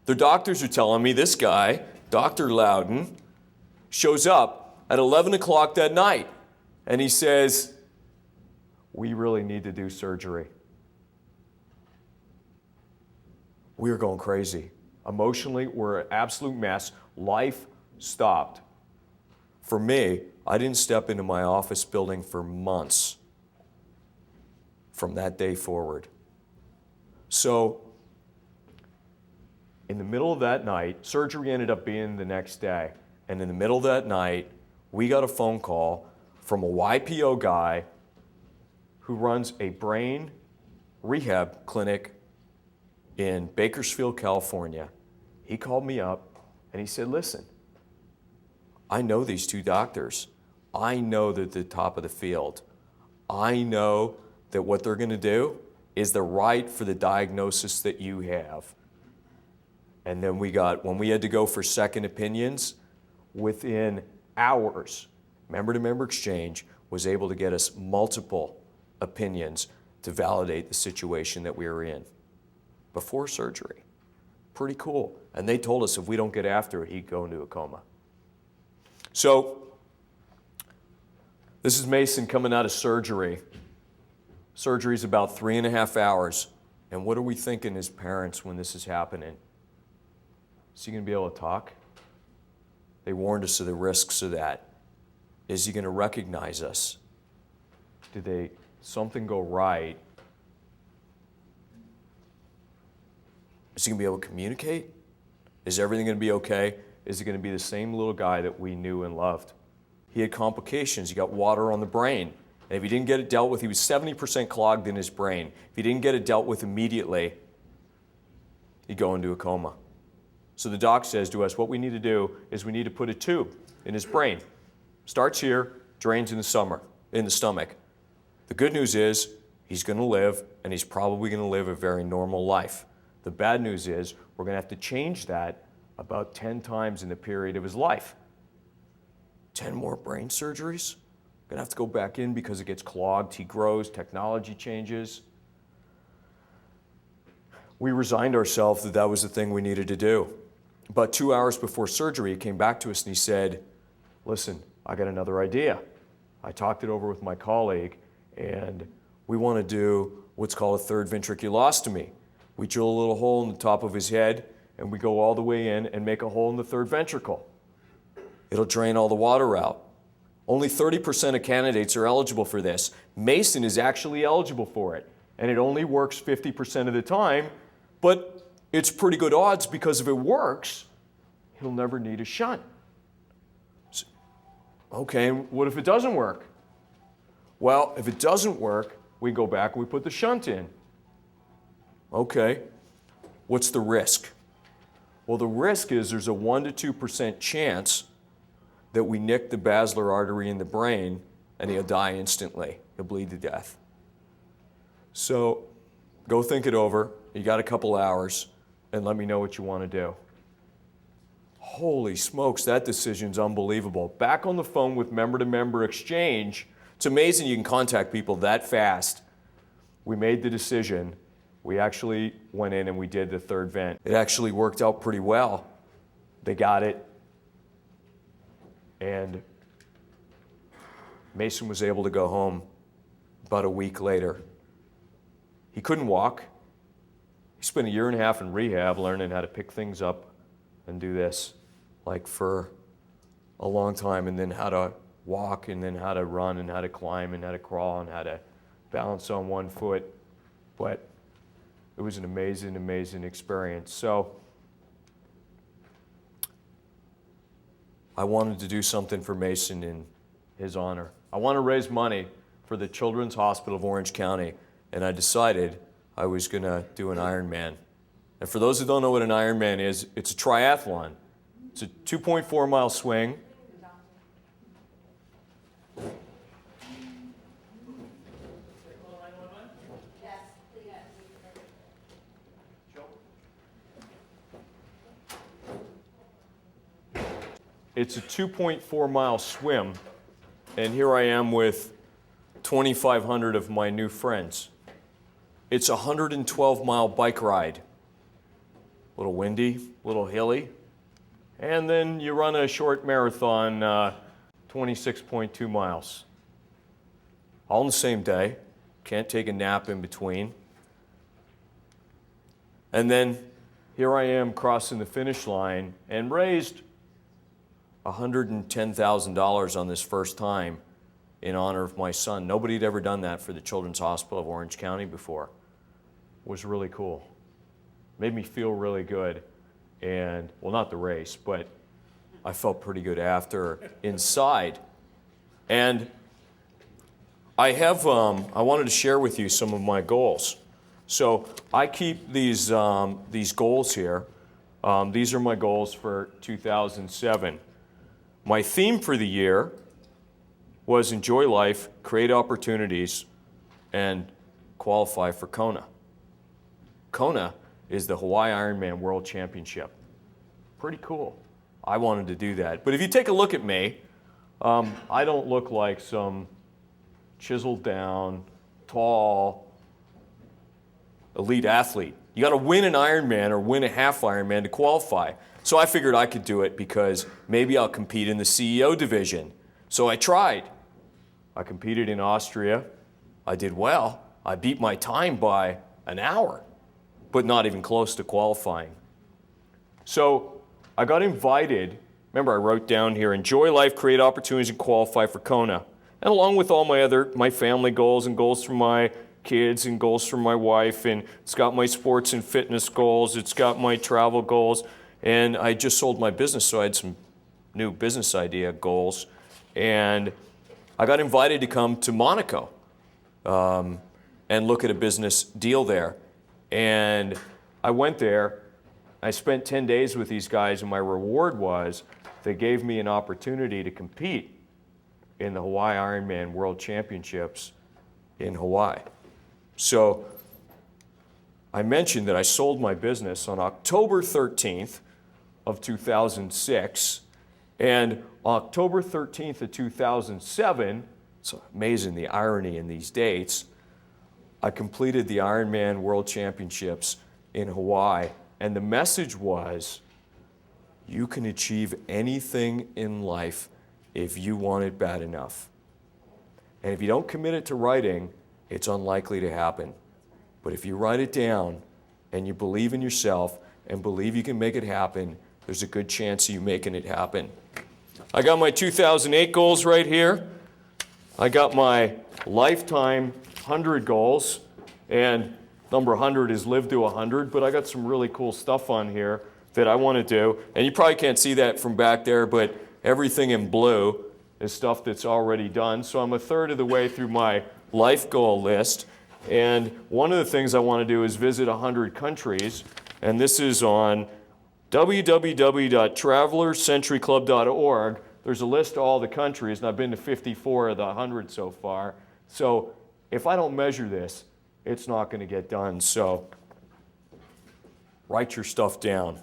The doctors are telling me this guy, Dr. Loudon, shows up at 11 o'clock that night, and he says, we really need to do surgery. We were going crazy. Emotionally, we're an absolute mess. Life stopped. For me, I didn't step into my office building for months from that day forward. So, in the middle of that night, surgery ended up being the next day, and in the middle of that night, we got a phone call from a YPO guy who runs a brain rehab clinic in Bakersfield, California. He called me up and he said, listen, I know these two doctors. I know they're at the top of the field. I know that what they're going to do is the right for the diagnosis that you have. And then when we had to go for second opinions, within hours, member-to-member exchange was able to get us multiple opinions to validate the situation that we were in before surgery. Pretty cool. And they told us if we don't get after it, he'd go into a coma. So, this is Mason coming out of surgery. Surgery's about 3.5 hours. And what are we thinking as parents when this is happening? Is he going to be able to talk? They warned us of the risks of that. Is he going to recognize us? Did something go right? Is he going to be able to communicate? Is everything going to be okay? Is he going to be the same little guy that we knew and loved? He had complications. He got water on the brain. And if he didn't get it dealt with, he was 70% clogged in his brain. If he didn't get it dealt with immediately, he'd go into a coma. So the doc says to us, what we need to do is we need to put a tube in his brain. Starts here, drains in the stomach. The good news is he's going to live, and he's probably going to live a very normal life. The bad news is we're going to have to change that about 10 times in the period of his life. 10 more brain surgeries? Going to have to go back in because it gets clogged, he grows, technology changes. We resigned ourselves that that was the thing we needed to do. But 2 hours before surgery, he came back to us and he said, listen, I got another idea. I talked it over with my colleague, and we want to do what's called a third ventriculostomy. We drill a little hole in the top of his head, and we go all the way in and make a hole in the third ventricle. It'll drain all the water out. Only 30% of candidates are eligible for this. Mason is actually eligible for it, and it only works 50% of the time, but it's pretty good odds because if it works, he'll never need a shunt. So, okay, what if it doesn't work? Well, if it doesn't work, we go back and we put the shunt in. Okay, what's the risk? Well, the risk is there's a 1% to 2% chance that we nick the basilar artery in the brain and he'll die instantly. He'll bleed to death. So go think it over. You got a couple hours, and let me know what you want to do. Holy smokes, that decision's unbelievable. Back on the phone with member-to-member exchange. It's amazing you can contact people that fast. We made the decision. We actually went in and we did the third vent. It actually worked out pretty well. They got it. And Mason was able to go home about a week later. He couldn't walk. He spent 1.5 years in rehab learning how to pick things up and do this, like for a long time, and then how to walk, and then how to run, and how to climb, and how to crawl, and how to balance on one foot. But it was an amazing, amazing experience. So I wanted to do something for Mason in his honor. I want to raise money for the Children's Hospital of Orange County, and I decided I was going to do an Ironman. And for those who don't know what an Ironman is, it's a triathlon. It's a 2.4-mile swing. It's a 2.4-mile swim, and here I am with 2,500 of my new friends. It's a 112-mile bike ride. a little windy, a little hilly. And then you run a short marathon, 26.2 miles. All in the same day. Can't take a nap in between. And then here I am crossing the finish line and raised $110,000 on this first time in honor of my son. Nobody had ever done that for the Children's Hospital of Orange County before. It was really cool. Made me feel really good. And, well, not the race, but I felt pretty good after inside. And I wanted to share with you some of my goals. So I keep these goals here. These are my goals for 2007. My theme for the year was enjoy life, create opportunities, and qualify for Kona. Kona is the Hawaii Ironman World Championship. Pretty cool. I wanted to do that. But if you take a look at me, I don't look like some chiseled down, tall, elite athlete. You got to win an Ironman or win a half Ironman to qualify. So I figured I could do it because maybe I'll compete in the CEO division. So I tried. I competed in Austria. I did well. I beat my time by an hour, but not even close to qualifying. So I got invited. Remember, I wrote down here, enjoy life, create opportunities, and qualify for Kona. And along with all my family goals and goals for my kids and goals for my wife, and it's got my sports and fitness goals, it's got my travel goals, and I just sold my business, so I had some new business idea goals. And I got invited to come to Monaco and look at a business deal there. And I went there. I spent 10 days with these guys, and my reward was they gave me an opportunity to compete in the Hawaii Ironman World Championships in Hawaii. So I mentioned that I sold my business on October 13th of 2006, and October 13th of 2007, it's amazing the irony in these dates, I completed the Ironman World Championships in Hawaii, and the message was, you can achieve anything in life if you want it bad enough. And if you don't commit it to writing, it's unlikely to happen. But if you write it down and you believe in yourself and believe you can make it happen, there's a good chance of you making it happen. I got my 2008 goals right here. I got my lifetime 100 goals, and number 100 is live to 100, but I got some really cool stuff on here that I want to do. And you probably can't see that from back there, but everything in blue is stuff that's already done. So I'm a third of the way through my life goal list. And one of the things I want to do is visit 100 countries. And this is on www.travelercenturyclub.org. There's a list of all the countries, and I've been to 54 of the 100 so far. So if I don't measure this, it's not going to get done. So write your stuff down.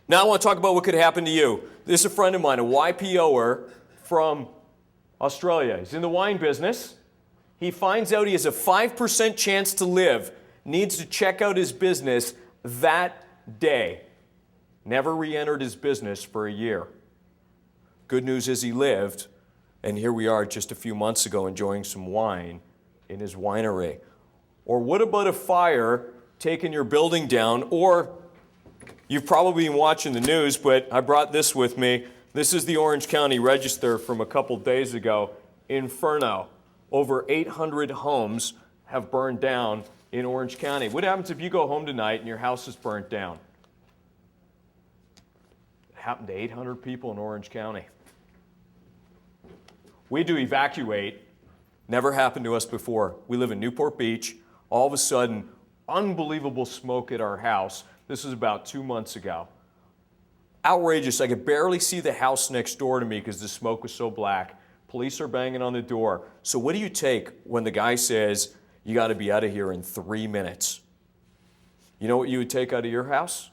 Now I want to talk about what could happen to you. This is a friend of mine, a YPOer from Australia. He's in the wine business. He finds out he has a 5% chance to live, needs to check out his business that day. Never re-entered his business for a year. Good news is he lived, and here we are just a few months ago enjoying some wine in his winery. Or what about a fire taking your building down? Or you've probably been watching the news, but I brought this with me. This is the Orange County Register from a couple days ago. Inferno. Over 800 homes have burned down in Orange County. What happens if you go home tonight and your house is burnt down? It happened to 800 people in Orange County. We had to evacuate. Never happened to us before. We live in Newport Beach. All of a sudden, unbelievable smoke at our house. This was about 2 months ago. Outrageous. I could barely see the house next door to me because the smoke was so black. Police are banging on the door. So what do you take when the guy says, you got to be out of here in 3 minutes? You know what you would take out of your house?